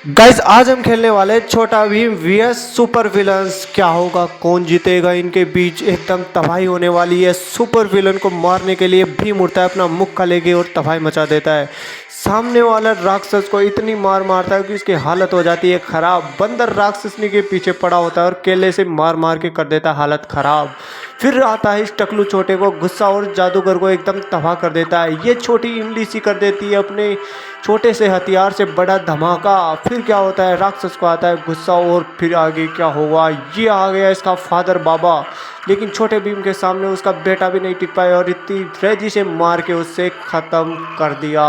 Guys आज हम खेलने वाले हैं छोटा भीम वीएस सुपर विलन्स। क्या होगा, कौन जीतेगा, इनके बीच एकदम तबाही होने वाली है। सुपर विलन को मारने के लिए भीम उड़ता है, अपना मुक्का लेके और तबाही मचा देता है। सामने वाला राक्षस को इतनी मार मारता है कि उसकी हालत हो जाती है खराब। बंदर राक्षसनी के पीछे पड़ा होता है और केले से मार मार के कर देता है हालत खराब। फिर आता है इस टकलू छोटे को गुस्सा और जादूगर को एकदम तबाह कर देता है। ये छोटी इमली सी कर देती है अपने छोटे से हथियार से बड़ा धमाका। फिर क्या होता है, राक्षस को आता है गुस्सा और फिर आगे क्या होगा। ये आ गया इसका फादर बाबा, लेकिन छोटे भीम के सामने उसका बेटा भी नहीं टिक पाया और इतनी तेजी से मार के उससे ख़त्म कर दिया।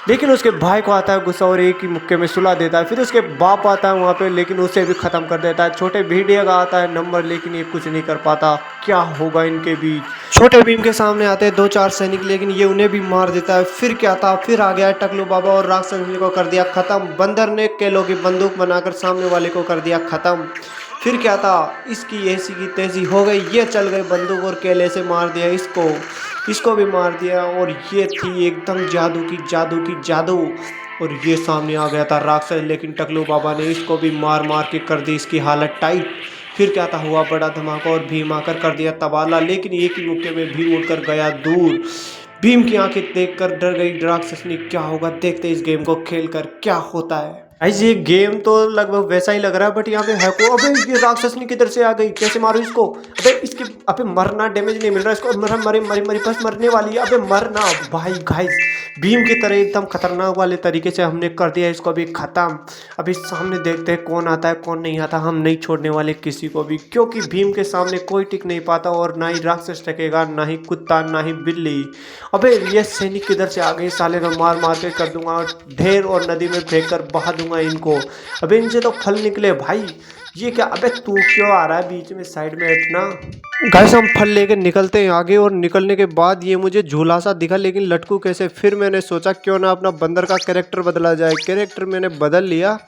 लेकिन उसके भाई को आता है गुस्सा और एक ही मुक्के में सुला देता है। फिर उसके बाप आता है वहाँ पे, लेकिन उसे भी ख़त्म कर देता है। छोटे भेड़िया का आता है नंबर, लेकिन ये कुछ नहीं कर पाता। क्या होगा इनके बीच। छोटे भीम के सामने आते हैं दो चार सैनिक, लेकिन ये उन्हें भी मार देता है। फिर क्या था, फिर आ गया टकलू बाबा और राक्षस को कर दिया खत्म। बंदर ने केलों की बंदूक बनाकर सामने वाले को कर दिया खत्म। फिर क्या था, इसकी ऐसी की तेजी हो गई, ये चल गई बंदूक और केले से मार दिया इसको भी मार दिया। और ये थी एकदम जादू की जादू। और ये सामने आ गया था राक्षस, लेकिन टकलू बाबा ने इसको भी मार मार के कर दी इसकी हालत टाइट। फिर क्या था, हुआ बड़ा धमाका और भीम आकर कर दिया तबाला, लेकिन एक ही मुक्के में भीम उड़कर गया दूर। भीम की आंखें देखकर डर गई राक्षसनी। क्या होगा, देखते इस गेम को खेलकर क्या होता है। गाइस ये गेम तो लगभग वैसा ही लग रहा है, बट यहाँ पे है को। अबे ये राक्षसनी किधर से आ गई, कैसे मारू इसको। अबे इसके, अबे मरना, डैमेज नहीं मिल रहा इसको। मर मरे मरी मरी बस मरने वाली है। अबे मरना भाई। गाइस भीम की तरह एकदम खतरनाक वाले तरीके से हमने कर दिया इसको अभी खत्म। अभी सामने देखते हैं कौन आता है कौन नहीं आता। हम नहीं छोड़ने वाले किसी को भी, क्योंकि भीम के सामने कोई टिक नहीं पाता। और ना ही राक्षस टकेगा, ना ही कुत्ता, ना ही बिल्ली। अबे ये सैनिक किधर से आ गए, साले में मार मार के कर दूंगा ढेर और नदी में फेंक कर बहा दूंगा इनको। अबे इनसे तो फल निकले भाई। ये क्या, अबे तू क्यों आ रहा है बीच में, साइड में हटना। गाइस हम फल लेके निकलते हैं आगे, और निकलने के बाद ये मुझे झूला सा दिखा, लेकिन लटकू कैसे। फिर मैंने सोचा क्यों ना अपना बंदर का कैरेक्टर बदला जाए। कैरेक्टर मैंने बदल लिया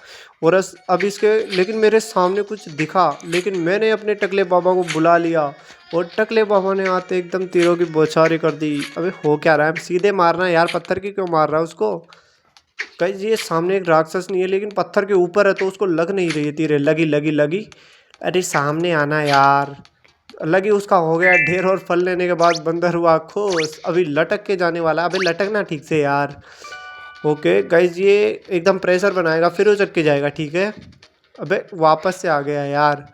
और अब इसके, लेकिन मेरे सामने कुछ दिखा, लेकिन मैंने अपने टकले बाबा को बुला लिया और टकले बाबा ने आते एकदम तीरों की बौछारें कर दी। अबे हो क्या रहा है, सीधे मारना यार, पत्थर की क्यों मार रहा है उसको। गाइस ये सामने एक राक्षस नहीं है, लेकिन पत्थर के ऊपर है तो उसको लग नहीं रही है तीरें। लगी। अरे सामने आना यार। लगी, उसका हो गया ढेर। और फल लेने के बाद बंदर हुआ खुश, अभी लटक के जाने वाला। अबे लटकना ठीक से यार। ओके गाइज ये एकदम प्रेशर बनाएगा, फिर उचक के जाएगा, ठीक है। अबे वापस से आ गया यार,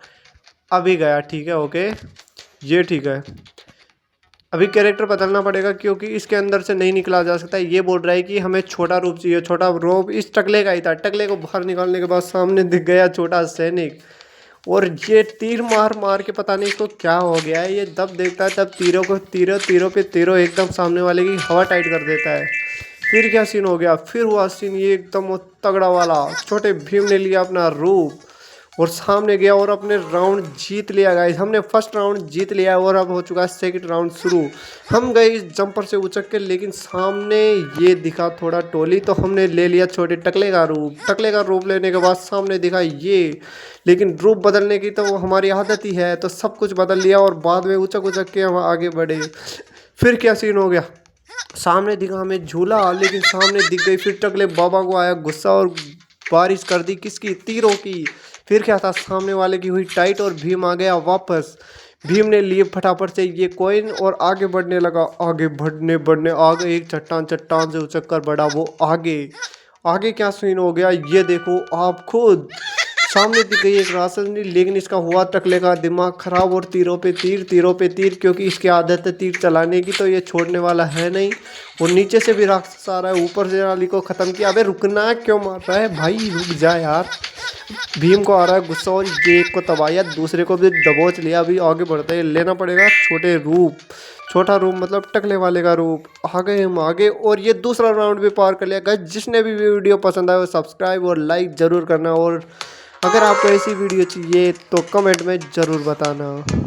अभी गया, ठीक है। ओके ये ठीक है। अभी कैरेक्टर बदलना पड़ेगा, क्योंकि इसके अंदर से नहीं निकला जा सकता। ये बोल रहा है कि हमें छोटा रूप चाहिए। छोटा रूप इस टकले का ही था। टकले को बाहर निकालने के बाद सामने दिख गया छोटा सैनिक, और ये तीर मार मार के पता नहीं इसको क्या हो गया है। ये जब देखता है तब तीरों पे तीरों एकदम सामने वाले की हवा टाइट कर देता है। फिर क्या सीन हो गया, फिर हुआ सीन ये एकदम वो तगड़ा वाला। छोटे भीम ने लिया अपना रूप और सामने गया और अपने राउंड जीत लिया। गाइस हमने फर्स्ट राउंड जीत लिया और अब हो चुका है सेकंड राउंड शुरू। हम गए इस जंपर से उचक के, लेकिन सामने ये दिखा थोड़ा टोली, तो हमने ले लिया छोटे टकले का रूप। टकले का रूप लेने के बाद सामने दिखा ये, लेकिन रूप बदलने की तो हमारी आदत ही है, तो सब कुछ बदल लिया और बाद में उचक उचक के हम आगे बढ़े। फिर क्या सीन हो गया, सामने दिखा हमें झूला, लेकिन सामने दिख गई फिर टकले बाबा को आया गुस्सा और बारिश कर दी किसकी, तीरों की। फिर क्या था, सामने वाले की हुई टाइट और भीम आ गया वापस। भीम ने लिए फटाफट से ये कॉइन और आगे बढ़ने लगा। आगे बढ़ने आगे एक चट्टान से उचक कर बढ़ा वो आगे क्या सीन हो गया ये देखो आप खुद। सामने दिख गई एक राक्षसनी, लेकिन इसका हुआ टकले का दिमाग खराब और तीरों पे तीर, क्योंकि इसकी आदत है तीर चलाने की, तो ये छोड़ने वाला है नहीं। और नीचे से भी राक्षस आ रहा है, ऊपर से वाली को खत्म किया। अबे रुकना क्यों मार रहा है भाई, रुक जा यार। भीम को आ रहा है गुस्सा और ये एक को तबाया, दूसरे को भी दबोच लिया। अभी आगे बढ़ते हैं, लेना पड़ेगा छोटा रूप मतलब टकले वाले का रूप। आ गए हम आगे, और ये दूसरा राउंड भी पार कर लिया। गाइस जिसने भी वीडियो पसंद आया वो सब्सक्राइब और लाइक ज़रूर करना, और अगर आपको ऐसी वीडियो चाहिए तो कमेंट में ज़रूर बताना।